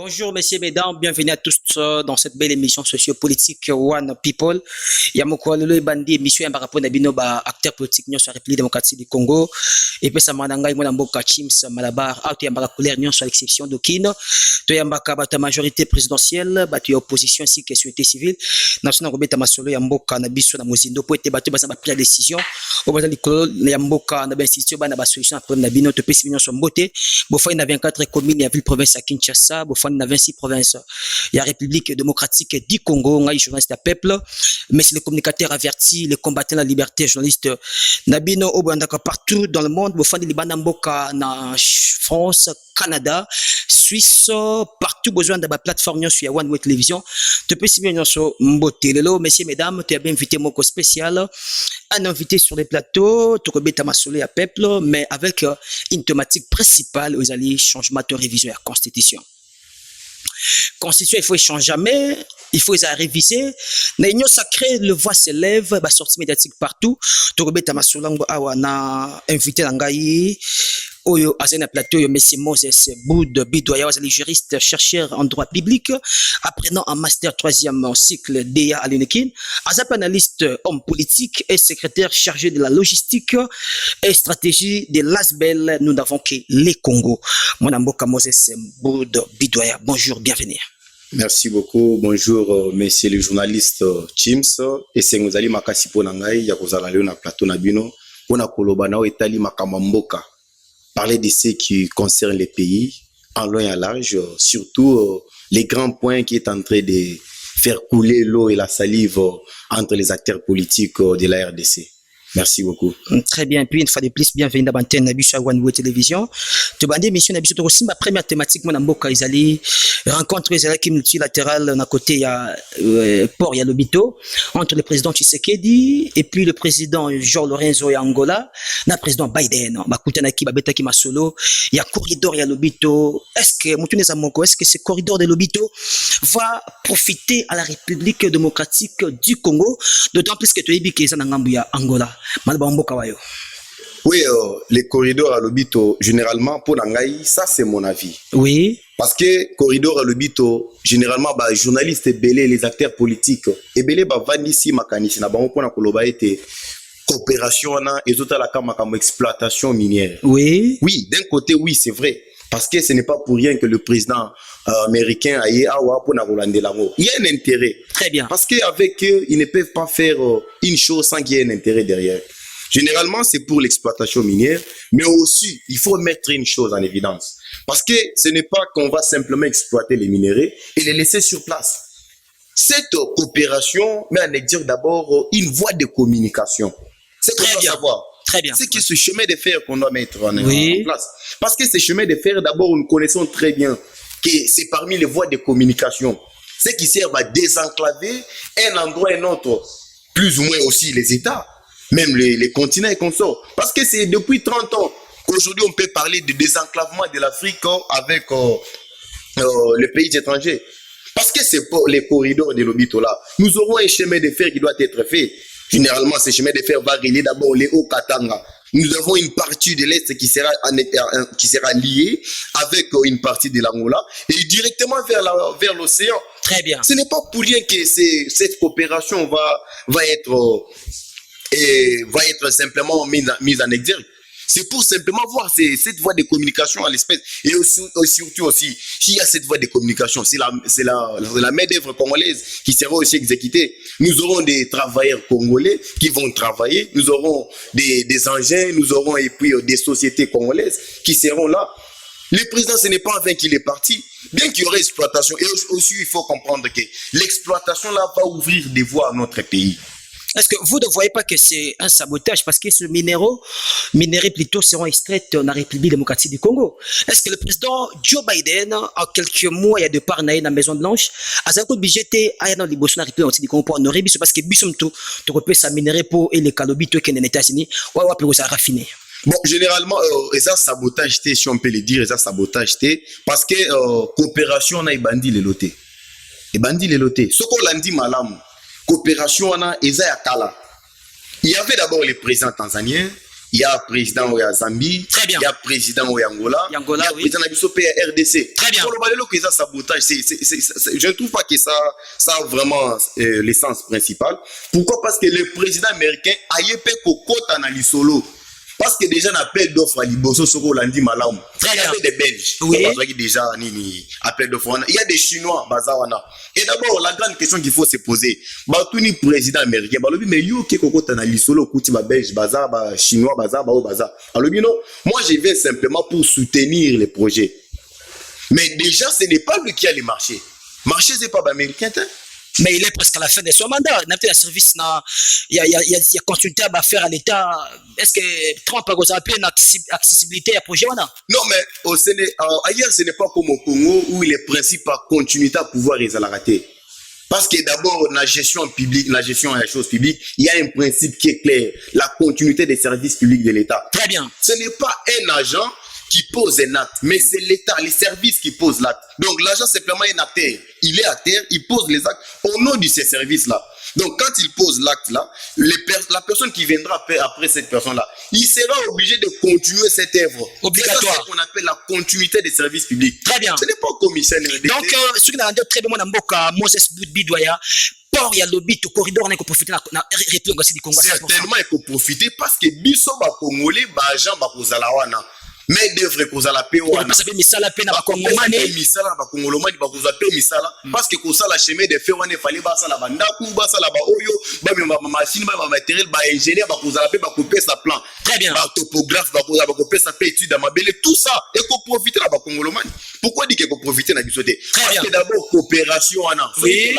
Bonjour, messieurs, mesdames, bienvenue à tous dans cette belle émission sociopolitique One People. Yamoko Lolo Bandi, émission Yambarapon Nabino, acteur politique sur la République démocratique du Congo. Et puis, ça m'a dit, moi, Mboka Chims, Malabar, auto Yambara couleur, sur l'exception d'Okino. To Yambaka, ta majorité présidentielle, tu opposition ainsi que société civile. National Robeta Masolo, Yamboka, Nabiso, Namozindo, pour être battu, ça va pris la décision. Au bas de Yamboka, Naba institution, Naba solution, après Nabino, te pèse sur beauté. Bofa, il y a 24 communes, il y a ville province à Kinshasa, Bofa, il y a 26 provinces. Il y a République démocratique du Congo, on a journaliste à peuple, mais c'est les communicateurs avertis, les combattants de la liberté, journalistes Nabino, Obandaka, partout dans le monde, Bofa, il y a Mboka, na France, Canada, Suisse, partout besoin de la plateforme sur One Way Télévision. Tu peux suivre sur Mbote. Lelo, messieurs, mesdames, tu as bien invité mon spécial, un invité sur les plateaux, tu peux t'amassoler à peuple, mais avec une thématique principale, aux alliés, changement de révision de la Constitution. Constitution, il faut échanger jamais, il faut les réviser. L'union sacrée, le voix se lève, sortie médiatique partout. Tu peux t'amassoler à invité l'angaï. Oyo azena plateau yo Messi Moses Boud Bidoya les juristes chercheurs en droit public apprenant un master 3e cycle DEA à l'UNEKIN azap analyste homme politique et secrétaire chargé de la logistique et stratégie de l'ASBEL. Nous n'avons que les Congo. Mon amboka Moses Boud Bidoya, bonjour, bienvenue. Merci beaucoup. Bonjour, messieurs les journalistes Chims et Sengozali Makasi Ponangai Yakozala Leona plateau Nabino Pona Kolobana Etali Makamamboka. Parler de ce qui concerne les pays en long et en large, surtout les grands points qui est en train de faire couler l'eau et la salive entre les acteurs politiques de la RDC. Merci beaucoup. Très bien. Puis, une fois de plus, bienvenue dans l'antenne Nabiso One Way Télévision. Tu bandes émission Nabiso aussi. Ma première thématique, mon amboka, ils allaient rencontrer les équipes multilatérales d'un côté, il y a Port, il y a l'Obito, entre le président Tshisekedi et puis le président Jean Lorenzo et Angola, le président Biden. Bakutanaki, Babetaki Masolo, il y a corridor, il y a l'Obito. Est-ce que ce corridor de l'Obito va profiter à la République démocratique du Congo, d'autant plus que tu es dit que c'est Angola. Oui, les corridors à l'Obito, généralement, pour Nangaï, ça c'est mon avis. Oui. Parce que corridor à l'Obito, généralement, les journalistes et les acteurs politiques, et belé vanisi makanisi na bango pona koloba ete coopération na et autres la comme exploitation minière. Oui. Oui, d'un côté, oui, c'est vrai. Parce que ce n'est pas pour rien que le président américain a eu pour Rolande Lango. Il y a un intérêt. Très bien. Parce qu'avec eux, ils ne peuvent pas faire une chose sans qu'il y ait un intérêt derrière. Généralement, c'est pour l'exploitation minière, mais aussi, il faut mettre une chose en évidence. Parce que ce n'est pas qu'on va simplement exploiter les minéraux et les laisser sur place. Cette coopération met en exergue d'abord une voie de communication. C'est qu'on doit savoir. Très bien. C'est que ce chemin de fer qu'on doit mettre en place. Parce que ce chemin de fer, d'abord, nous connaissons très bien que c'est parmi les voies de communication. Ce qui sert à désenclaver un endroit et un autre, plus ou moins aussi les États, même les continents et consorts. Parce que c'est depuis 30 ans qu'aujourd'hui on peut parler de désenclavement de l'Afrique avec les pays étrangers. Parce que c'est pour les corridors de l'Obito là. Nous aurons un chemin de fer qui doit être fait. Généralement, ce chemin de fer va relier d'abord les Hauts-Katanga. Nous avons une partie de l'Est qui sera liée avec une partie de l'Angola et directement vers l'océan. Très bien. Ce n'est pas pour rien que cette coopération va être simplement mise en exergue. C'est pour simplement voir cette voie de communication à l'espèce. Et surtout aussi, s'il y a cette voie de communication, c'est la main-d'œuvre congolaise qui sera aussi exécutée. Nous aurons des travailleurs congolais qui vont travailler. Nous aurons des engins, nous aurons et puis des sociétés congolaises qui seront là. Le président, ce n'est pas en vain qu'il est parti. Bien qu'il y aurait exploitation. Et aussi, il faut comprendre que l'exploitation là va ouvrir des voies à notre pays. Est-ce que vous ne voyez pas que c'est un sabotage parce que ces minéraux plutôt seront extraits dans la République démocratique du Congo? Est-ce que le président Joe Biden, en quelques mois, il y a de part dans la Maison Blanche, a un budget à dans les bourses de la République démocratique du Congo pour honorer parce que bisum tout, tu repères sa minéraux pour et les calobito qui sont aux États-Unis, ou pour ça raffiner. Bon, généralement, ça sabotage, si on peut le dire, ça sabotage, parce que coopération, on a bandi les lotés. Et bandi les lotés. Ce qu'on l'a dit, malam. Coopération, on a Eza Yakala. Il y avait d'abord le président tanzanien, il y a président au Zambie, Très bien. il y a président au Angola, il y a oui. président de RDC. Très bien. Pour le balelo que ça sabotage, je ne trouve pas que ça a vraiment l'essence principale. Pourquoi? Parce que le président américain a eu peu kokota na lisolo. Parce que déjà, on appelle d'offres à Liboso, Soko, Landi, Malam. Il y avait des Belges. Oui. Déjà, appel d'offres. Il y a des Chinois, Bazawana. Et d'abord, la grande question qu'il faut se poser, Batouni, président américain, mais yo, qui est na lisolo, Kouti, Belge, Baza, Chinois, Baza, Baza. Alors, non, moi, je vais simplement pour soutenir les projets. Mais déjà, ce n'est pas lui qui a les marchés. Marché, c'est pas américain, mais il est presque à la fin de son mandat. Il n'a pas de service. Il y a continuité à faire à l'État. Est-ce que Trump a une accessibilité à projet? Non, mais ailleurs, ce n'est pas comme au Congo où les principes à continuité à pouvoir les rater. Parce que d'abord, la gestion publique, la gestion des choses publiques, il y a un principe qui est clair. La continuité des services publics de l'État. Très bien. Ce n'est pas un agent qui pose un acte, mais c'est l'État, les services qui posent l'acte. Donc l'agent c'est simplement un acteur. Il est acteur, il pose les actes au nom de ces services-là. Donc quand il pose l'acte-là, la personne qui viendra après cette personne-là, il sera obligé de continuer cette œuvre. Obligatoire. C'est ce qu'on appelle la continuité des services publics. Très bien. Ce n'est pas commissaire. Donc, ce qui n'a pas très bien, Moses Bidoya, port il y a lobby au corridor on a profiter na réplique aussi du Congo. Certainement il faut profiter parce que biso ba congolais ba agent ba kozala wana. Mais devrait kozala pe wana. Ça fait misala pe na ba congolais. Misala ba congolais ba kozala pe misala parce que kozala chemin de fer wana fallait ba sala ba ndaku ba sala ba oyo ba machine ba matériel ba ingénieur ba kozala pe ba couper sa plan. Très bien. Ba topographe ba kozala ba couper sa pe étude ma belle tout ça et qu'on profiter na ba congolais. Pourquoi dire que qu'on profiter na bisoté? Parce que d'abord coopération wana. Oui.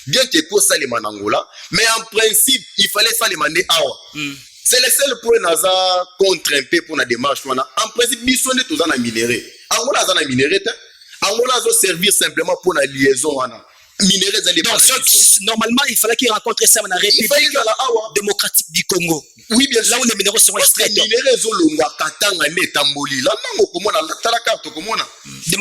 Bien que pour ça les manangola, mais en principe il fallait ça les mander awa. C'est le seul point naza contre un peu pour la démarche. En principe, bisonne tout dans la minéré. Angola dans la minéré, Angola doit servir simplement pour la liaison. Minéré dans les donc, normalement, il fallait qu'il rencontre ça dans la République démocratique du Congo. Oui, bien sûr. Là où les minéraux sont extraits. Les minéraux sont longs, Katanga, Netamboli. Là, non, la carte, comment de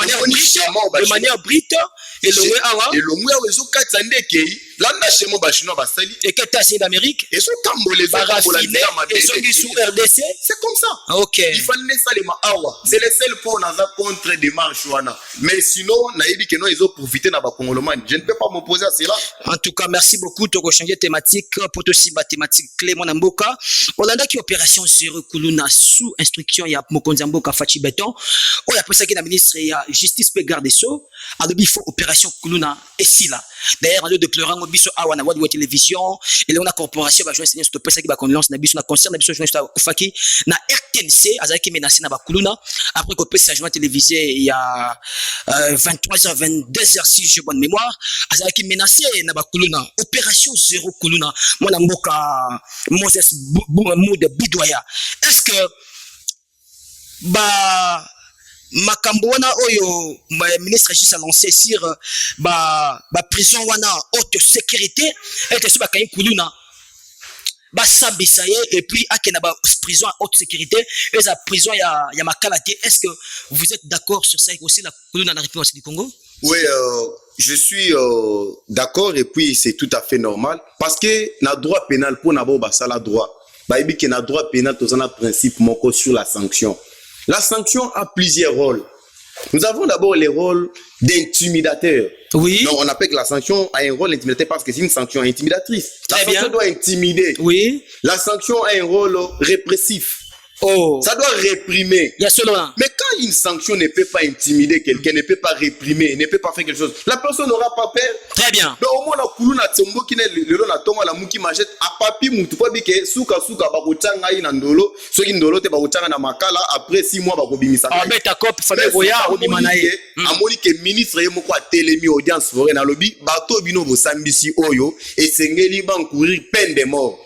manière brute, et le mouya, ils ont 4 années qui là, chez moi, chinois, basali. Et que t'as d'Amérique, et sont tambolés, et sont sous RDC. C'est comme ça. Ok. Il fallait ça les awa. C'est le seul point on a contre démarche. Mais sinon, naïbi que non, ils ont profité dans le Congolais. Je ne peux pas m'opposer à cela. En tout cas, merci beaucoup. Tu as changé thématique pour aussi mathématiques clé mon amboka. Olanda qui opération zéro kuluna sous instruction ya Mokonzi Mboka Fachi Beton. On a pensé que la ministre ya justice peut garder ça. Alors il faut opération kuluna et si là. D'ailleurs, en lieu de pleurer, on biso awa na wadi télévision et là on a corporation va jouer seigneur stopper ça qui va qu'on lance na biso na concert na biso jouer Kufaki na RTNC azaki menacé na ba kuluna après qu'on peut sa journée télévisée il y a 23h 22h si j'ai bonne mémoire azaki menacé na ba kuluna opération zéro kuluna mwana mboka Moses Moud Bidoya. Est-ce que ba makambo wana oyo ministre juste annoncé sur ba prison wana haute sécurité et sur ba kayi kuluna ba sabisa et puis akena ba prison haute sécurité et la prison ya makalate. Est-ce que vous êtes d'accord sur ça et aussi la kuluna na République du Congo? Oui, je suis d'accord et puis c'est tout à fait normal parce que na droit pénal pour n'avoir basala droit ba ibi que na droit pénal tous un principe moko sur la sanction. La sanction a plusieurs rôles. Nous avons d'abord les rôles d'intimidateur. Oui. Donc on appelle que la sanction a un rôle intimidateur parce que c'est une sanction intimidatrice. La sanction doit intimider. Oui. La sanction a un rôle répressif. Oh. Ça doit réprimer. Il y a cela. Mais quand une sanction ne peut pas intimider quelqu'un, ne peut pas réprimer, ne peut pas faire quelque chose, la personne n'aura pas peur. Très bien. Donc au moins la kuluna tsombo qui ne le long la tonga la muki majette a papi mutu pa bike suka ba kochanga ina ndolo soki ndolo te ba kochanga na makala après 6 mois ba kobimisa. Ah mais ta cop famille boya obima na ye. Amoni ke ministre ye moko a telemi audience foraine na lobby bato bino bo sambisi oyo et sengeli ban courir peine de mort.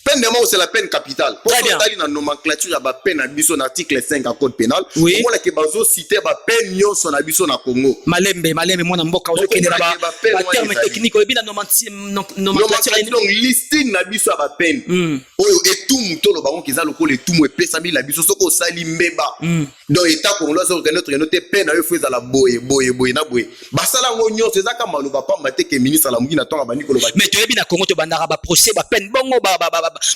Peine de mort, c'est la peine capitale. Pour ça, dans la nomenclature, il y a la peine à biso dans l'article 5 à code pénal. Oui. Pour que bazo cité la peine nyon son abiso na Congo. Malembe, moi n'amboka au Kenya ba terme technique au bien nomenclature donc listing na biso ba peine. Oyo etum mutolo bango kiza lokolo etum epesa bi la biso soko sali mbeba. Donc état congolais so reconnaître noté peine ayo feza la boye na boye. Basala ngo nyon c'est ça ka maloba pa mate ke ministre la mugina tonga bani koloba. Mais tu es bien na Congo to bandara ba procès ba peine bongo ba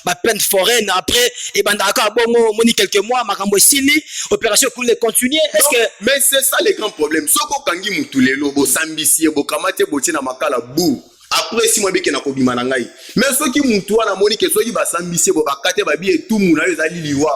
ba plaine foraine après et bandaka bongo moni quelques mois makambo esili opération coule continuer est-ce que mais c'est ça le grand problème soko kangi mutu lelo bo sambisie bo kamate botie na makala bou après si moi beke na kobima na ngai mais soki mutu wana moni ke soki ba sambisie bo bakate ba bi etumu na yo ezali liwa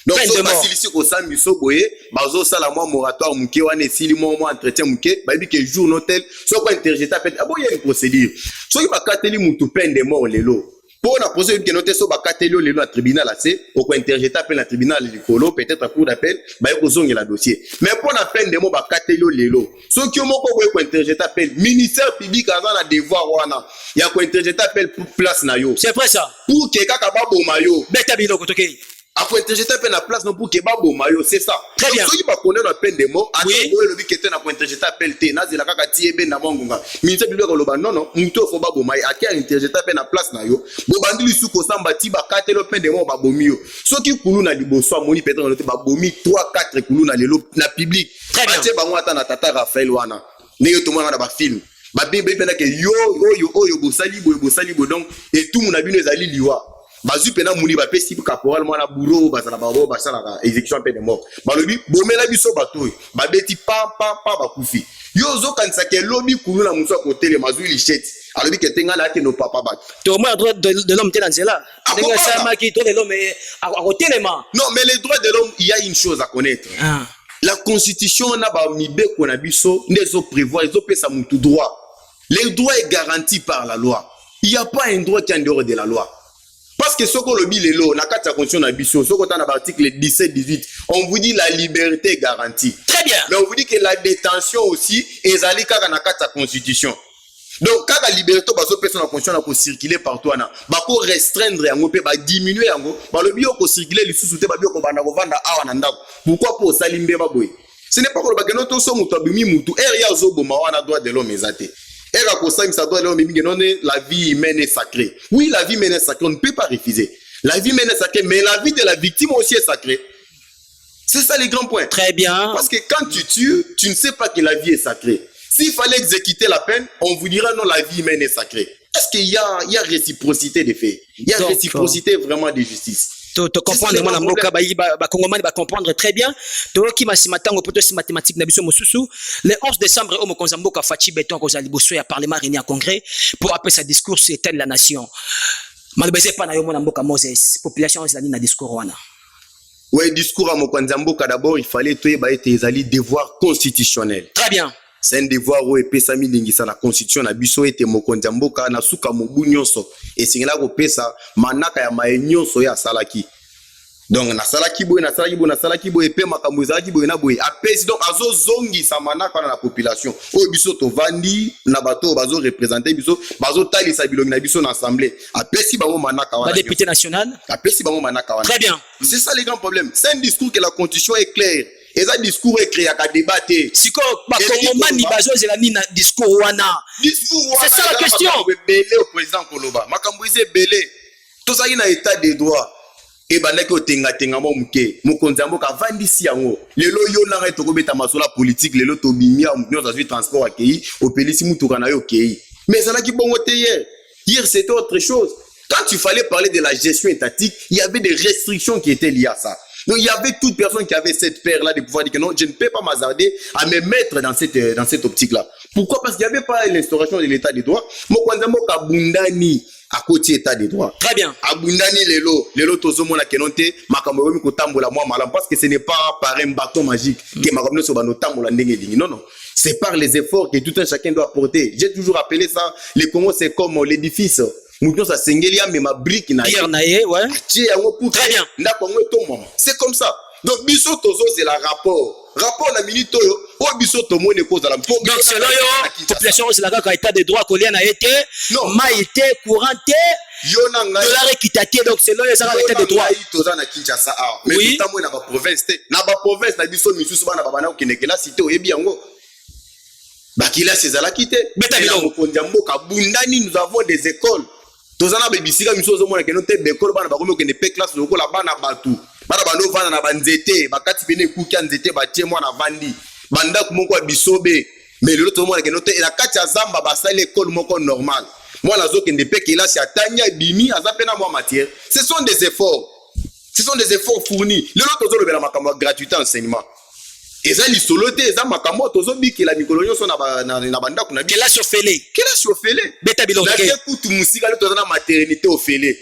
donc so basilisi ko sambiso boye bazo sala moi moratoire muke wana esili moi entretien muke ba bi ke jour notel soko interjeta peut aboye une procédure soki bakateli mutu peine de mort lelo pour la procédure qui noté so bakateli lelo à tribunal assez au ko interjeta peine à tribunal likolo peut-être à cour d'appel ba ko zonga la dossier mais pour la peine de mort bakateli lelo soki moko ko interjeta peine ministère public a na devoir wana ya ko interjeta peine place na yo c'est vrai ça pour que kaka ba boma yo beta biloko toke après interjeter peine la place non pour que babo mayo c'est ça très bien ceux qui va connaître la peine de mort oui. attends le but que était na pour interjeter peine té na zela kaka tiebe na mongonga ministère public koloba non muto fo babo mayo akia interjeter peine la place na yo bo bandili suko samba ti ba katelo peine de mort babomi yo ceux qui kulu na liboso moni peut-être noté babomi 3 4 kulu na lelo na public batie bango ata na tata Raphaël wana ne yo to mona na ba film ba bébé pena ke yo bosali bo donc et tout mon abino ezali liwa bazu pena muni ba pesi caporal mwana bourreau basala babo basala exécution peine de mort balobi bomela biso batoy ba beti pa bakufi yo zo kanisa ke lobi kulu na muso ko tele mazui lichette alobi ke tenga la ke no papa ba to moi droit de l'homme tenanzela denga sama ki to de l'homme à côté les mains non mais les droits de l'homme il y a une chose à connaître la constitution na ba mibeko na biso ndezo prévoir ezo pesa mutu droit le droit est garanti par la loi il y a pas un droit qui est en dehors de la loi. Parce que ce qu'on le dit, la carte de la Constitution d'Abisso, ce qu'on a dans l'article 17-18, on vous dit la liberté est garantie. Très bien. Mais on vous dit que la détention aussi est allée dans la carte de la Constitution. Donc, quand la liberté, personne la Constitution pour circuler partout, pour restreindre, pour diminuer, pour le bio pour circuler, les sous-soutés, pour vendre, pourquoi pour salimber, ce n'est pas pour le bagage, notre somme, moutou, et ya zobo, mawana droit de l'homme, exacté. La vie humaine est sacrée. Oui, la vie humaine est sacrée, on ne peut pas refuser. La vie humaine est sacrée, mais la vie de la victime aussi est sacrée. C'est ça les grands points. Très bien. Parce que quand tu tues, tu ne sais pas que la vie est sacrée. S'il fallait exécuter la peine, on vous dira non, la vie humaine est sacrée. Est-ce qu'il y a réciprocité des faits? Il y a réciprocité vraiment de justice. To comprendre moi na mboka ba congomani ba comprendre très bien to ki masimatango poto si mathématique na biso mosusu le 11 décembre au mokonza mboka Fachi Beton ko za liboso ya parlement réuni en congrès pour appeler sa discours sur l'état de la nation malbeze pa na yo mona mboka Moses population ezali na discours wana ouais discours à mokonza mboka d'abord il fallait toye ba ete ezali devoir constitutionnel très bien c'est un devoir où pesa milingisa la constitution na biso ete mokonza mboka na suka mobu nyonso esengela ko pesa manaka ya maenyoso ya salaki donc na salaki boy pe makambo ezalaki boy na boy apesi donc azo zongi sa manaka na la population o biso to vandi na bato bazo représenter biso bazo talisa bilongi na biso na assemblée apesi bango manaka wana ba député national apesi bango manaka wana très bien c'est ça les grands problèmes c'est un discours que la constitution est claire. Et ça discours est créé à débattre. Si ba congomani bazo zelani na discours wana. C'est ça la question. Belé au président Koloba. Makamboise belé. Tout ça na état de droit. Et bandaki otenga mo muke. Mokonza mboka vandisi yango. Lelo yo na reto ko beta masola politique lelo to bimia nyo za transport akei opelisi mutuka na yo kei. Mais ça là qui bon hier. Hier c'était autre chose. Quand il fallait parler de la gestion étatique, il y avait des restrictions qui étaient liées à ça. Donc il y avait toute personne qui avait cette paire-là de pouvoir dire que non, je ne peux pas m'hasarder à me mettre dans cette optique-là. Pourquoi? Parce qu'il n'y avait pas l'instauration de l'état de droit. Mokonza mboka bundani à côté état de droit. Très bien. Abundani lelo tozomo na kenonte makambo mi kotambola moi malam parce que ce n'est pas par un bâton magique que makambo so banotambola ndenge lingi. Non. C'est par les efforts que tout un chacun doit apporter. J'ai toujours appelé ça le Congo c'est comme l'édifice. Ça mais ma brique na ouais. Très bien. C'est comme ça. Donc biso tozo c'est la rapport na minute o biso to mone cause la. Donc c'est là population c'est la ka état de droit collé na été maïté couranté dollar équitatif donc c'est là ça état de droit toza na Kinshasa mais tout moi na ba province na ba province na biso misusu bana babana okinekela cité oyebi yango bakila sezala kité na mokonza mboka bundani nous avons des écoles. Tozana bebisika misozo mona keno te bekolo bana bakomi okende pe classe lokola bana batu bana bando vana na banzete bakati bene kukia nzete batie mwana vandi banda kumoko bisobe mais lelo to mona keno te na kati ya zamba basali école moko normal moi nazo kende pe que là si atanya bimi azapena moi matière. Ce sont des efforts. Ce sont des efforts fournis. Le lot tozo le makambo gratuité enseignement. Eza li solo te eza makambo tozo biki la mikolo nyonso na banda kuna bi. Kela sofele. Kela sofele. Beta biloke. La kutu musika le tozo na maternité ofele.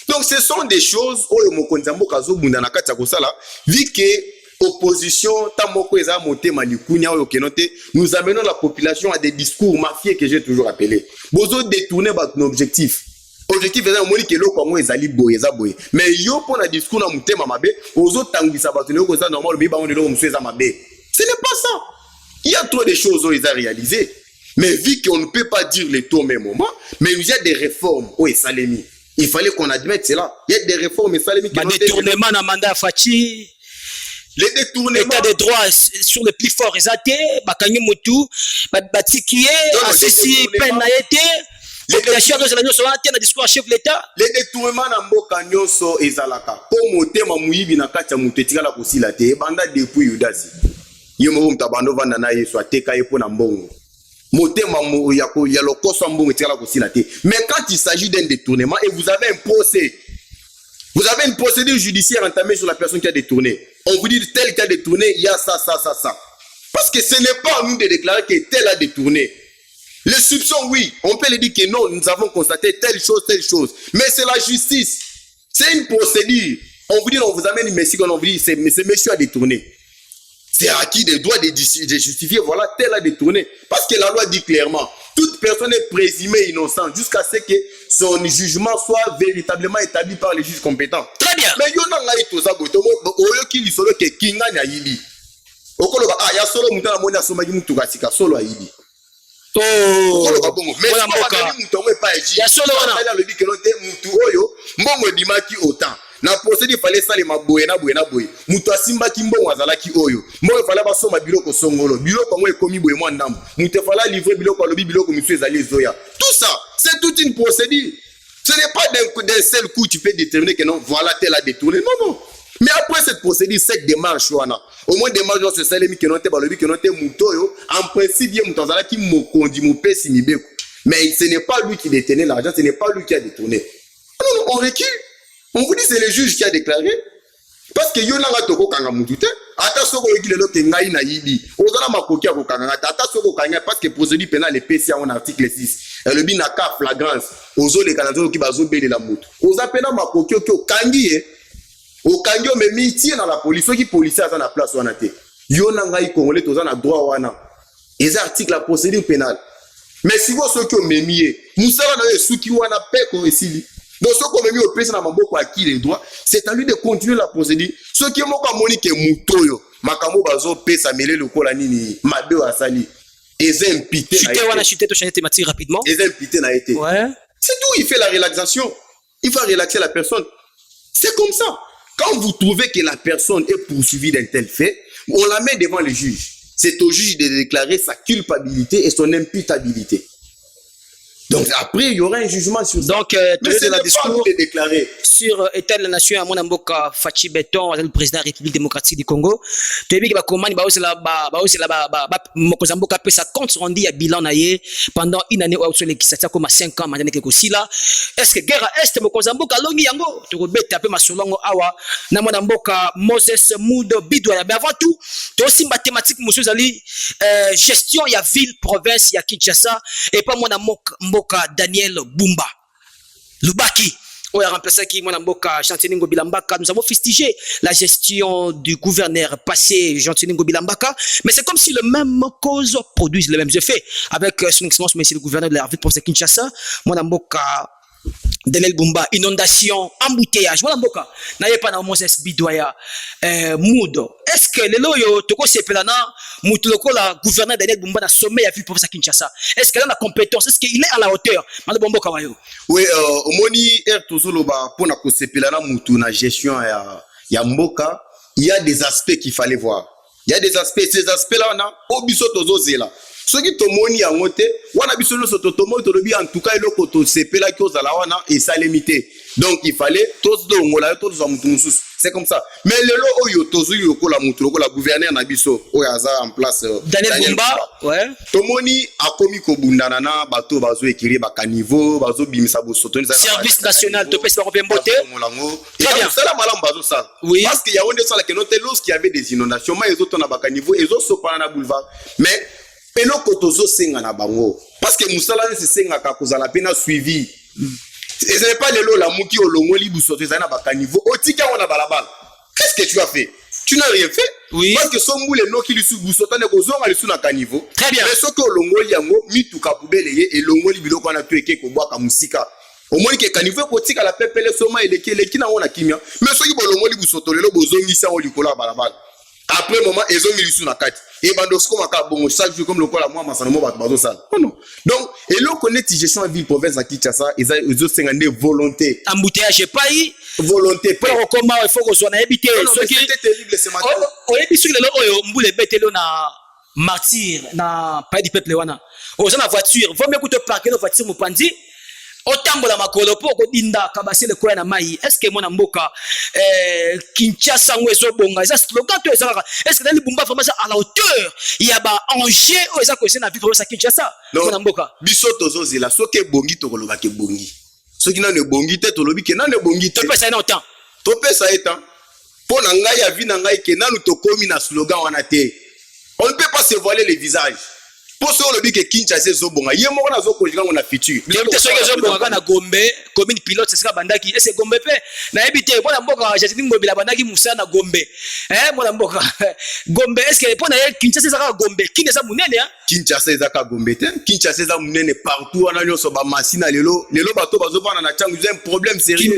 Donc ce sont des choses oyo mokonzi mboka zo bunda na kati ya kosala vu que opposition tamoko eza motema likunya oyo kenote nous amenons la population à des discours mafieux que j'ai toujours appelé. Bozo détourner votre objectif. Objectif est de que l'eau comme ezali boye eza boye. Mais yo pour na discours na mutema mabe, ozo tangisa bato ne ko ça normal bi ba on de l'eau monsieur eza mabe. Ce n'est pas ça. Il y a trop de choses où ils ont réalisé. Mais vu qu'on ne peut pas dire les tout au même moment, mais il y a des réformes où Salemi. Il fallait qu'on admette cela. Il y a des réformes et Salemi qui ont détournement dans mandat Fachi. Les détournements. État de droit sur le plus fort exaté, bakanyo motu, batikié, assisi peine a été. Population de l'Union sur la discours chef de l'État. Les détournements na mboka nyonso ezalaka. Po motema muyibi na kati ya mutetika la kosila te banda depuis Yudazi. Yemo mtabando vanda na Yesu ateka yepo na mbongo. Motema ya lokoso mbongo etika la kosila te. Mais quand il s'agit d'un détournement et vous avez un procès, vous avez une procédure judiciaire entamée sur la personne qui a détourné. On vous dit tel qui a détourné, il y a ça. Parce que ce n'est pas à nous de déclarer que tel a détourné. Les soupçons, oui, on peut le dire que non, nous avons constaté telle chose. Mais c'est la justice. C'est une procédure. On vous dit, on vous amène une messie, on vous dit, c'est monsieur a détourné. C'est à qui des droits de justifier, voilà, tel a détourné. Parce que la loi dit clairement, toute personne est présumée innocente jusqu'à ce que son jugement soit véritablement établi par les juges compétents. Très bien. Mais il y a tout ça, oyo ki li solo ke kinga nya yibi. Okolo ba ya solo mutana mona soma gi mutu kasika solo ayibi. Oh. Mais il y a solo wana le dit que non te mutu oyo mbongo dimaki autant. Na procédure fallait ça les maboye na boye. Mutu asimba ki mbongo azalaki oyo. Mbongo fallait ba soma biloko songolo. Biloko ngo ekomi boye mwa ndambo. Mutu fallait livrer biloko alobi biloko mutu ezali zoya. Tout ça, c'est toute une procédure. Ce n'est pas d'un seul coup tu peux déterminer que non, voilà tel a détourné. Non. Mais après cette procédure, cette démarche, au moins démarche dans ce salemi que non te balobi que non te mutoyo, en principe, il y a mutazala qui mokondi moupe sinibeko. Mais ce n'est pas lui qui détenait l'argent, ce n'est pas lui qui a détourné. Non, on recule. On vous dit c'est le juge qui a déclaré. Parce que yo nanga toko kanga mutute, ata soko yeki lelo ke ngai na yibi. Ozala makoki ko kanga ata soko kanga parce que procédure pénale est PCA en article 6. Le binaka flagrance. Ozo le kanazo ki bazo bele la mutu. Oza pena makoki ko kangi au kangi me miti dans la police qui policier à la place wana te. Yo nanga i congolais toza na droit wana. Les articles la procédure pénale. Mais si vous ceux qui ont mémié, musala na ceux qui wana peko esili. Donc, ceux qui ont mis au président na maboko à qui les droits, c'est à lui de continuer la procédure. Ceux qui ont moni ke mutoyo, makambo bazo pe sa mêler le kola nini, mabe wa sali. Et impités. Chuter, changer thématique rapidement. Et impités n'a été. Ouais. C'est tout, il fait la relaxation. Il va relaxer la personne. C'est comme ça. Quand vous trouvez que la personne est poursuivie d'un tel fait, on la met devant le juge. C'est au juge de déclarer sa culpabilité et son imputabilité. Donc après, il y aura un jugement sur ça. Donc, mais c'est la discours déclaré. Sur État de la Nation, à mon amboka Fachi Beton, le président de la République démocratique du Congo. Tu as vu que comment Mokozamboka peut sa compte rendu à bilan naïe pendant une année ou sur les qui s'attient comme 5 ans maintenant que aussi là. Est-ce que guerre est Mokozamboka longi yango? Tu rebête un peu ma solongo awa. Na mon amboka Moses Mudo Bidouaya. Mais avant tout, tu as aussi mathématiques monsieur Zali gestion il y a ville province il y a Kinshasa et pas mon amboka Daniel Bumba Lubaki on a remplacé qui mon amboka Chantiningo Bilambaka. Nous avons fustigé la gestion du gouverneur passé Chantiningo Bilambaka, mais c'est comme si le même cause produise les mêmes effets avec son excellence monsieur le gouverneur de la ville province de Kinshasa mon amboka Daniel Bumba, inondation, embouteillage. Voilà mboka. N'ayez pas na Moses Bidouaya, Mudo. Est-ce que le loyo toko sepelana mutuloko la gouverneur Daniel Bumba na sommet à ville province Kinshasa? Est-ce qu'il a la compétence? Est-ce qu'il est à la hauteur? Mano bomboka wayo. Oui, omoni tozolo ba pona ko sepelana mutu na gestion ya mboka, il y a des aspects qu'il fallait voir. Il y a des aspects, ces aspects-là on a obiso tozo zela. Ce qui tomoni en moté, wana biso no soto tomoni tolobi en tout cas eloko to sepela ki ozala wana et ça limité. Donc il fallait tous do ngola tous za mutu mususu. C'est comme ça. Mais lelo oyo tozui lokola mutu lokola gouverneur na biso oyo aza en place Daniel Bumba, ouais. Tomoni akomi ko bundana na bato bazo ekiri ba caniveau, bazo bimisa bo soto service national to pesa ko pembote. Très bien. C'est la malam bazo ça. Oui. Parce qu'il y a on ça que noté lorsqu'il y avait des inondations, mais les autres na ba caniveau, les autres sopana na boulevard. Mais eloko tozo senga na bango parce que musala ne se senga ka kozala pena suivi. Et ce n'est pas le lot la muki olongoli busoto ezana ba caniveau otika wana balabala. Qu'est-ce que tu as fait? Tu n'as rien fait. Oui. Parce que son moule no ki lisu busoto ne kozonga lisu na caniveau. Très bien. Mais ce que olongoli yango mituka poubele ye elongoli biloko na to eke ko bwaka musika. Au moins que caniveau ko tika la pepele soma eleki na wona kimia. Mais soki bolongoli busoto lelo bozongisa o likola balabala. Après moment ezongi lisu na kati. Et bandosko maka bongo chaque jour comme le quoi la moi masanomo bato ça. Non. Donc et là connaît gestion en ville province à Kinshasa ils ont 50 volonté. Embouteillage pas y volonté pour comment il faut qu'on soit habité ce qui était terrible ce matin. On est sur le oyo mbule betelo na martyr na pas du peuple wana. Aux na voiture, vaut mieux que te parquer nos voitures mopandi. Otambola makolo po ko dinda kabasi le koya na mai. Est-ce que mona mboka Kinshasa ngwezo bonga ça slogan to ezala. Est-ce que Daniel Bumba vraiment à la hauteur il y a ba enjeu o eza ko na vivre ça Kinshasa mona mboka. Biso tozo zela soke bongi to koloba ke bongi. Soki na ne bongi te to lobi ke na ne bongi te. To pesa na autant. To pesa etant. Po na ngai ya vi na ngai ke nanu to komi na slogan wana te. On ne peut pas se voiler les visages. Pour ce que que Kinshasa zobonga yemo na zoko jinga na futur yemte soki zobonga na Gombe commune pilote c'est ça bandaki est-ce Gombe pe na ebité pour na mboka Jacinthe Ngobila bandaki musa na Gombe mona mboka Gombe est-ce que pour na Kinshasa ça Gombe Kinshasa munene Kinshasa za ka Gombe te Kinshasa za munene partout ana nyoso ba masina lelo bato bazobana na changu ils ont un problème sérieux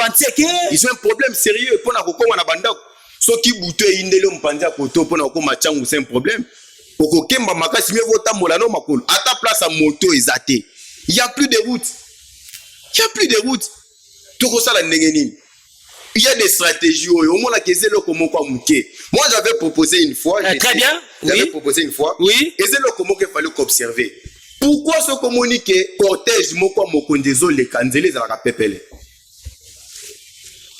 ils ont un problème sérieux pour na kokoma na bandako soki buto indele mpanza koto pour na kokoma changu c'est un problème. Okokemba makasi mieux vota molano makolo à ta place à moto ezate il y a plus de route tout ça la ndengenini il y a des stratégies au moins la kezelo komo kwa muke moi j'avais proposé une fois très bien j'avais proposé une fois oui ezelo komo qu'il fallait observer pourquoi ce communiquer cortège moko mokondezo le kanzele za la pepele.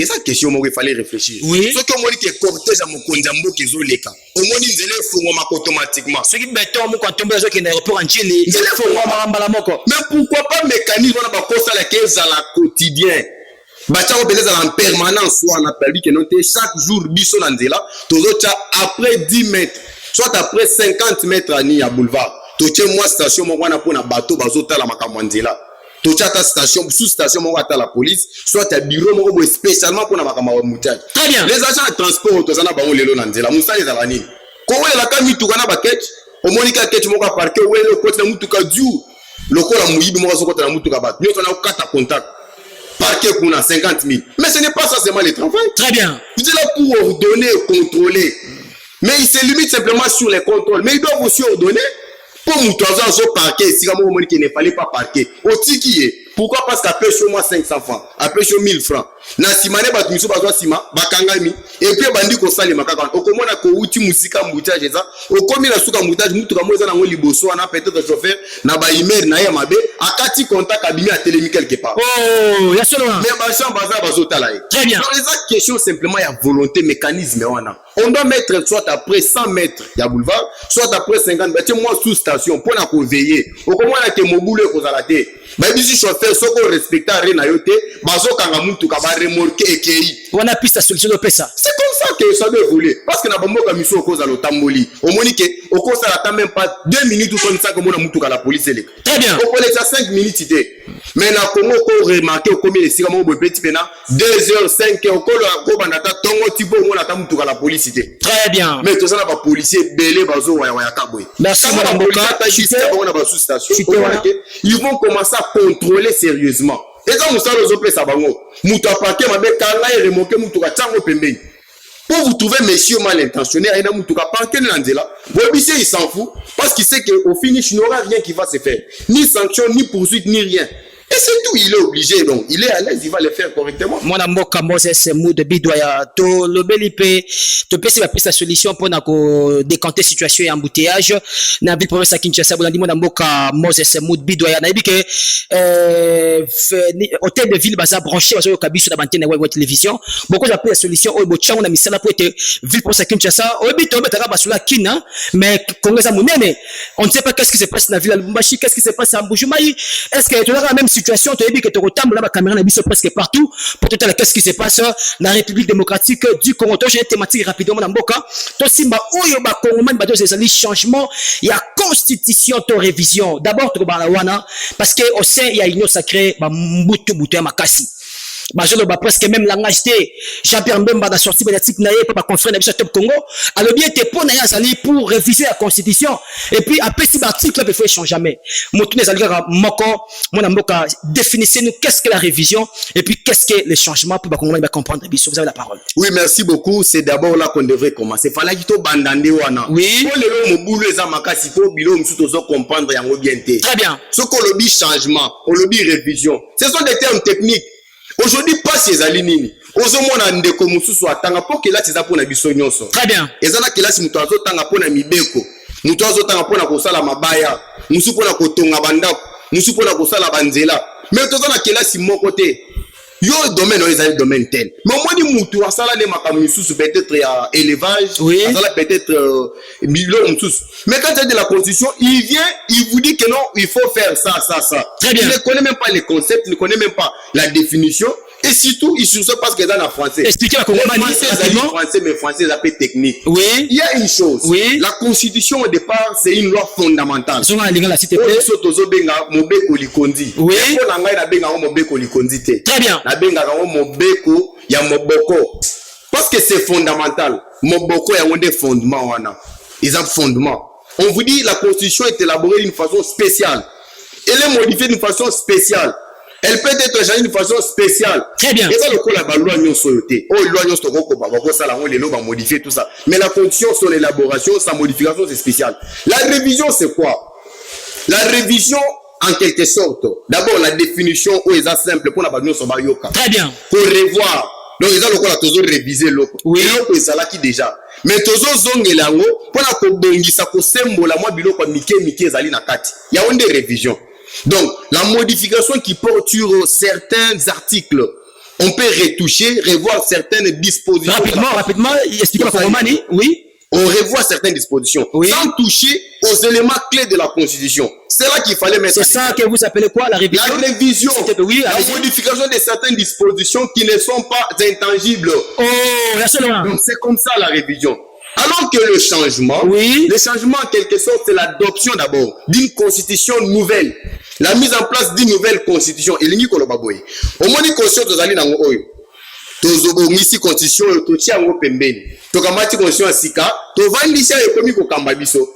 Et ça question il fallait réfléchir. Oui. Ce que moi dit que cortège à mon konjambo kezo leka. Au moins ils zele fongo mako automatiquement. Ce qui béton mo quand tomber zo ki na aéroport en Chili. Zele fongo mambala moko. Mais pourquoi pas mécanisme on a ba kosa la keza la quotidien. Ba cha obeleza en permanence soit on appelle que noter chaque jour biso na nzela tozo cha après 10 mètres soit après 50 mètres ani à boulevard. To che moi station mo wana pona bateau bazota la makambo nzela. Tocha ta station sous station mon à la police soit à bureau mon spécialement pour na makama moutage. Très bien. Les agents de transport to zana bango lelo nanzela musa les alani ko wela ka mituka na baket o monika ket mo ka parquer wele ko na mutuka du lokola muyibi mo ko na mutuka bat nyoto na kata contact parquer kuna 50 000 mais ce n'est pas ça seulement le travail. Très bien. Vous êtes là pour ordonner contrôler mais il se limite simplement sur les contrôles mais ils doivent aussi ordonner. Pour Moutouazan, so parquet, si comme on qu'il ne fallait pas parquer. Au tiki, pourquoi? Parce qu'à pêche au moins 500 francs, à pêche 1000 francs. Na simane bat miso bazwa sima, bakangami, et puis bandi ko sali makaka. Au comment na ko uti musika moutage ça, au comme na suka moutage mutu ka moza na ngo liboso na peut-être chauffeur na ba imer na ya mabe, akati contact abimi a télémi quelque part. Oh, ya seulement. Mais ba chambre bazar bazota là. Très bien. Dans les questions simplement il y a volonté mécanisme wana. On doit mettre soit après 100 mètres ya boulevard, soit après 50 mètres moi sous station pour na ko veiller. Au comment na ke mobule ko zalate. Ba bisi chauffeur soko respecter rien na yote, bazo kanga mutu ka ba remorquer ekei. On a piste solution de pesa. C'est comme ça que ça doit évoluer. Parce que na bombo ka miso ko za lo tamboli. Au monique, au ko ça la même pas 2 minutes ou comme ça que mona mutu ka la police ele. Très bien. Au collège 5 minutes idée. Mais na Congo ko remarquer combien les sika mo petit pena 2h05 au ko ko banata tongo tipo mona ta mutu ka la police idée. Très bien. Mais tout ça na ba policier belé bazo ya kabwe. Merci mon mboka ta juste na ba sous station. Ils vont commencer à contrôler sérieusement. Et ça moussa les opé ça bango. Muta paquet ma be kala et remonter mutu ka tsango pembeni. Pour vous trouver monsieur mal intentionné, il y a mutu ka paquet nanzela. Bobissé il s'en fout parce qu'il sait que au finish il n'y aura rien qui va se faire. Ni sanction, ni poursuite, ni rien. Et c'est tout, il est obligé, donc il est à l'aise, il va le faire correctement. Mon amour, Moses Moud Bidoya, to le belipe, to pèse la solution pour décanter situation et embouteillage. Na ville province à Kinshasa, bon, mon amour, Moses Moud Bidoya, na dit que hôtel de ville baza branché bazo kabi sur la antenne web télévision. Beaucoup d'appel la solution au botcha on a mis ça là pour être ville province à Kinshasa. Au bito betara basula kina, mais Congrès a monene. On ne sait pas qu'est-ce qui se passe dans la ville à Lubumbashi, qu'est-ce qui se passe à Mbujumayi. Est-ce que tu as la même situation, tu as dit que tu retambles là ma caméra na biso presque partout pour te dire qu'est-ce qui se passe dans la République démocratique du Congo. J'ai une thématique rapidement dans Mboka. To simba oyo ba Congo ba deux ezali changement, il y a constitution to révision. D'abord to ba wana parce que au sein il y a union sacrée ba mbutu ya makasi. Bajolo ba presque même langage té Jean-Pierre Mbemba da sorti médiatique naé pas confrère na biso top Congo. Alors bien té pour na yazali pour réviser la constitution et puis après si article peut faire changer jamais. Motune ezali ka moko mon mboka définissez-nous qu'est-ce que la révision et puis qu'est-ce que les changements pour ba Congo ba comprendre biso. Vous avez la parole. Oui, merci beaucoup, c'est d'abord là qu'on devrait commencer. Fallait qu'il to bandande wana. Oui. Pour le mobulu eza makasi po bilo msuto zo comprendre yango bien té. Très bien. Ce qu'on lobby changement, on lobby révision. Ce sont des termes techniques. Aujourd'hui, pas ces alinini. Ozomona ndeko mususu atanga po que là c'est ça pour na biso nyonso. Très bien. Ezana que là si muto azotanga po na mibeko. Muto azotanga po na kosala mabaya. Musu po na kotonga bandako. Musu po na kosala banzela. Mais tozana que là si mon côté. Yo domaine on les domaine tel. Mais au moins ni mutu asala le makamu mususu peut-être à élevage, oui. Asala peut-être million mususu. Mais quand il y a de la constitution, il vient, il vous dit que non, il faut faire ça. Très bien. Il ne connaît même pas les concepts, il ne connaît même pas la définition. Et surtout, il se passe que dans la français. Expliquez la Congo français, mais français, c'est un peu technique. Oui. Il y a une chose. Oui. La constitution, au départ, c'est une loi fondamentale. Oui. Très bien. Parce que c'est fondamental. Moboko, il y a des fondements. Ils ont fondement. On vous dit la constitution est élaborée d'une façon spéciale. Elle est modifiée d'une façon spéciale. Elle peut être changée d'une façon spéciale. Très bien. Et ça, le coup, la loi n'y soyoté. Oh, loi n'y soyoté. Modifier tout ça. Mais la constitution, son élaboration, sa modification, c'est spécial. La révision, c'est quoi? La révision, en quelque sorte, d'abord, la définition, où est simple, pour la bagno son barioka. Très bien. Pour revoir. Donc, ils ont toujours révisé l'eau. Oui. L'eau, c'est là qui déjà. Mais toujours zonge lango, pour la kobongisa ko sembola moi biloko mike zali na kati. Il y a une des révisions. Donc, la modification qui porte sur certains articles, on peut retoucher, revoir certaines dispositions. Rapidement, expliquez-moi comment mani. Oui. On revoit certaines dispositions, oui. Sans toucher aux éléments clés de la Constitution. C'est là qu'il fallait mettre. C'est ça que vous appelez quoi, la révision? La révision. Oui, la modification de certaines dispositions qui ne sont pas intangibles. Oh, absolument. Donc, c'est comme ça la révision. Alors que le changement, oui. Le changement en quelque sorte, c'est l'adoption d'abord d'une constitution nouvelle. La mise en place d'une nouvelle constitution. Et l'ini kolobaboy. Au moins, une constitution, tozali nango oyo. Tozobongisi constitution, totia yango pembeni. Tokamati constitution asika, tovandisha ekomi kokamba biso.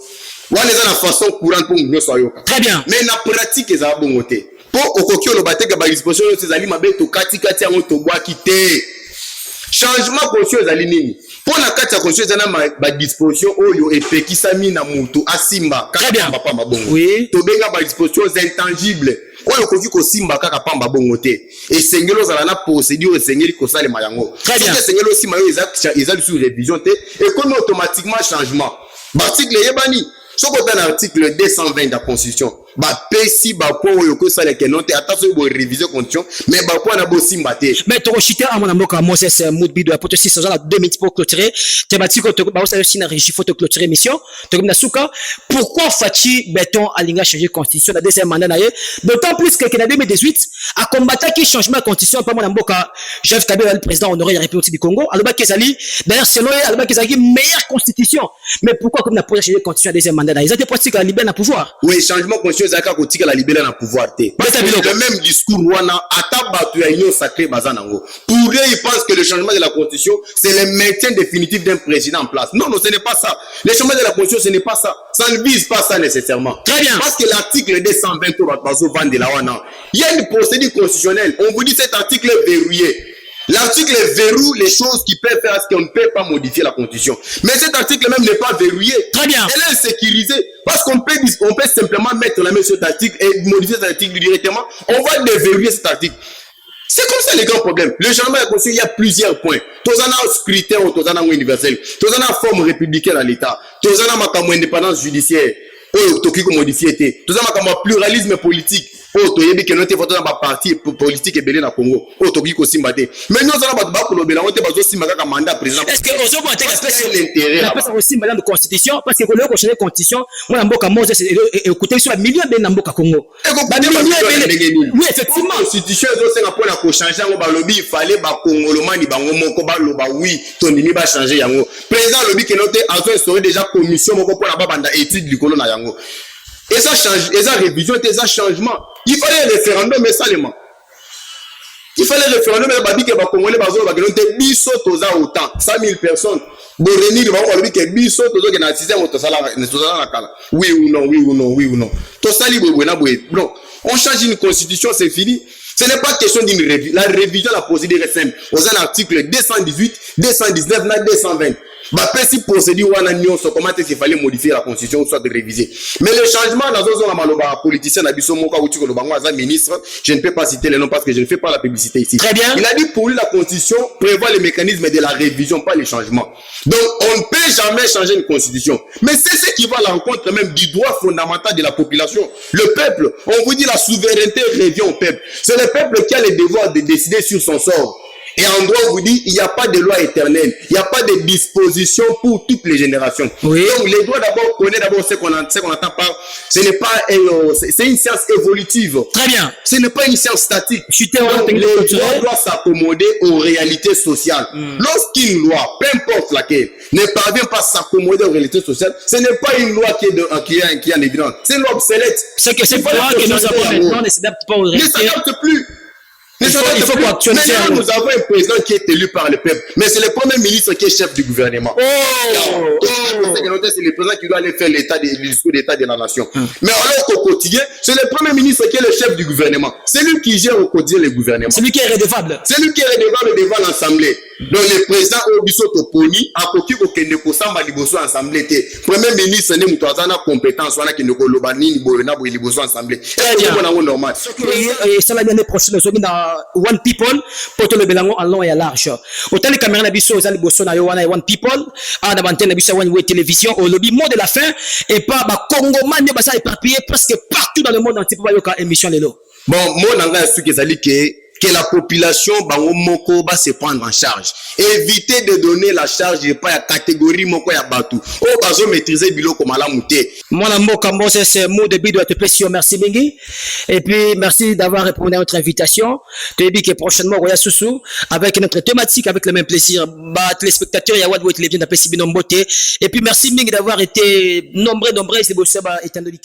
Wana eza na façon courante pour nous soyoka. Très bien. Mais na pratique eza bongo te. Po okoki olobate ba disposition yo tezali mabe to kati yango to bwaki te. Changement constitution ezali nini? Pour la carte de constitution, il y a des dispositions où il y a des na mutu asimba. Très bien. Oui. Tu as des dispositions intangibles. Où il y a des simba kaka pamba bongote. Et sengelo za la procédure sengeli kosa le mayango. Très bien. Sengelo si mayo ils ont sous révision te et comme automatiquement changement. Article yebani. Ce qu'on a l'article 220 de la Constitution, bah pesi bah quoi ou yoko ça les que non te attention pour réviser constitution mais bah quoi na bossi mbaté. Mais tu rechiter à mon amour comme Moses Moudbi doit porter 600 ans 2 minutes pour clôturer thématique tu bah ça aussi na régie photo clôturer mission tu comme na souka pourquoi Fati béton alinga changer constitution la deuxième mandat naie d'autant plus que en 2018 a combattre qui changement de constitution pas mon amour Joseph Kabila le président honoré de la République du Congo alors bah Kezali d'ailleurs selon alors bah Kezali meilleure constitution mais pourquoi comme na pour changer constitution la deuxième mandat ils ont pratique la libérer na pouvoir. Oui changement constitution zaka kotika la libérer na pouvoir te. Le même discours wana ataba tu a union sacrée bazanango. Pour eux ils pensent que le changement de la constitution c'est le maintien définitif d'un président en place. Non ce n'est pas ça. Le changement de la constitution ce n'est pas ça. Ça ne vise pas ça nécessairement. Très bien. Parce que l'article 220 il y a une procédure constitutionnelle. On vous dit cet article est verrouillé. L'article verrouille les choses qui peuvent faire à ce qu'on ne peut pas modifier la constitution. Mais cet article même n'est pas verrouillé. Très bien. Elle est sécurisée. Parce qu'on peut simplement mettre la main sur cet article et modifier cet article directement. On va déverrouiller cet article. C'est comme ça les grands problèmes. Le changement de la constitution, il y a plusieurs points. Tozana scrutin ou tozana universel. Tozana forme républicaine à l'État. Tozana makamo indépendance judiciaire. Oh, tokiko modifié. Tozana makamo pluralisme politique. Oh, toyebi que notre photo dans ma parti politique et belé na Congo. Oh, tokiko simbate. Mais nous allons pas kolobela, on te bazo simaka ka mandat président. Est-ce que aux autres intérêt l'intérêt la passe aussi madame de constitution parce que le changer constitution, moi mboka Moses écouter sur la million de mboka Congo. Oui, effectivement. La constitution est aussi pour la changer ngo ba lobby il fallait ba congolomani bango moko ba loba oui, tonimi ba changer yango. Président lobby que notre azo instauré déjà commission moko pour la banda étude likolo na yango. Et ça change, et ça révision, et ça changement. Il fallait un référendum, mais seulement. Il fallait un référendum, mais il que les Congolais, ils biso toza autant, 100 000 personnes. Boreni, ils vont dire que biso toza qui n'a système au la kala. Oui ou non, oui ou non, oui ou non. Tosali bouena boué. Non, on change une constitution, c'est fini. Ce n'est pas question d'une révision. La révision, la procédure est simple. Aux articles 218, 219, 220. Bah, si procédure ou en comment est-ce qu'il fallait modifier la constitution ou soit de réviser. Mais le changement dans un politicien, ministre, je ne peux pas citer les noms parce que je ne fais pas la publicité ici. Très bien. Il a dit pour lui la constitution prévoit les mécanismes de la révision, pas les changements. Donc on ne peut jamais changer une constitution. Mais c'est ce qui va à l'encontre même du droit fondamental de la population. Le peuple, on vous dit la souveraineté revient au peuple. C'est le peuple qui a le devoir de décider sur son sort. Et en droit, on vous dit, il n'y a pas de loi éternelle. Il n'y a pas de disposition pour toutes les générations. Oui. Donc, les droits d'abord, connaît d'abord ce qu'on entend par, ce n'est pas, c'est une science évolutive. Très bien. Ce n'est pas une science statique. Donc, les droits doivent s'accommoder aux réalités sociales. Lorsqu'une loi, peu importe laquelle, ne parvient pas à s'accommoder aux réalités sociales, ce n'est pas une loi qui est en évidence. C'est une loi obsolète. C'est que cette loi que nous avons maintenant ne s'adapte pas aux réalités. Ne s'adapte plus. Il faut actualiser. Maintenant, nous avons un président qui est élu par le peuple, mais c'est le premier ministre qui est chef du gouvernement. C'est le président qui doit aller faire le discours d'état de la nation. Mais alors qu'au quotidien, c'est le premier ministre qui est le chef du gouvernement. C'est lui qui gère au quotidien le gouvernement. C'est lui qui est redevable. C'est lui qui est redevable devant l'Assemblée. Donc le président Obiso Toponi a coquille au Kende Kosamba Liboso Assemblée. Premier ministre n'est pas compétence, on a qui ne kolobani ni boyona boy Liboso Assemblée. C'est normal. Et ça l'année prochaine, nous dans One People pour tout le Bélango en long et à large. Autant les caméras n'abisso aux Aliboso na Yowana One People, à la bantenne n'abisso One Way Télévision, au lobby mot de la fin et pas ba Congo man ne basa éparpillé presque partout dans le monde entier pour yoka émission lelo. Bon, mon langage est ce que ça dit que la population bango moko va se prendre en charge. Éviter de donner la charge de pas la catégorie moko ya batu. Oh bazo maîtriser biloko malamu te. Mon amour Kambo c'est mot de bidou à te plaisir, merci Mingi. Et puis merci d'avoir répondu à notre invitation. Tu dis que prochainement Roya Soussou avec notre thématique avec le même plaisir. Bah téléspectateurs ya Wadwe Télévision d'apprécier Binombote. Et puis merci Mingi d'avoir été nombreux c'est beau ça bah étant donné